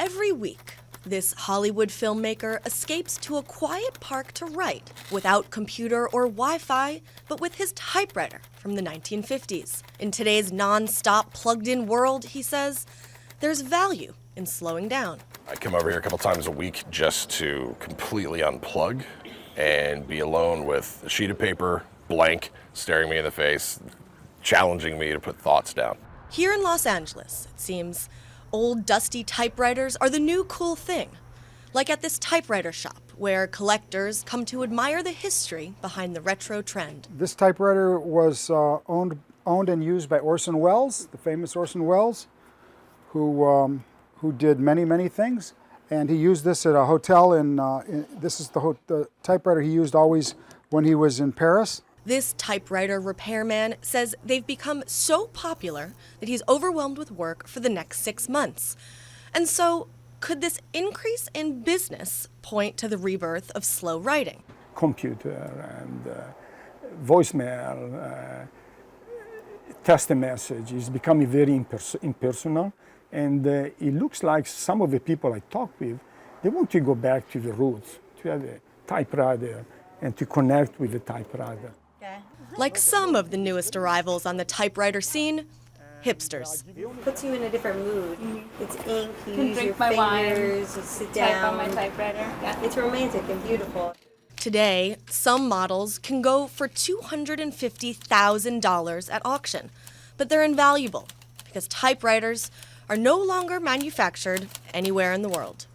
Every week, this Hollywood filmmaker escapes to a quiet park to write, without computer or Wi-Fi, but with his typewriter from the 1950s. In today's non-stop plugged-in world, he says, there's value in slowing down. I come over here a couple times a week just to completely unplug and be alone with a sheet of paper, blank, staring me in the face, challenging me to put thoughts down. Here in Los Angeles, it seems, old dusty typewriters are the new cool thing. Like at this typewriter shop, where collectors come to admire the history behind the retro trend. This typewriter was owned and used by Orson Welles, the famous Orson Welles, who did many things. And he used this at a hotel this is the typewriter he used always when he was in Paris. This typewriter repairman says they've become so popular that he's overwhelmed with work for the next 6 months. And so, could this increase in business point to the rebirth of slow writing? Computer and voicemail, text message is becoming very impersonal. And it looks like some of the people I talk with, they want to go back to the roots, to have a typewriter and to connect with the typewriter. Like some of the newest arrivals on the typewriter scene, hipsters. Puts you in a different mood. It's ink, you use your drink my wine, fingers, you sit down. Type on my typewriter. Yeah. It's romantic and beautiful. Today, some models can go for $250,000 at auction, but they're invaluable because typewriters are no longer manufactured anywhere in the world.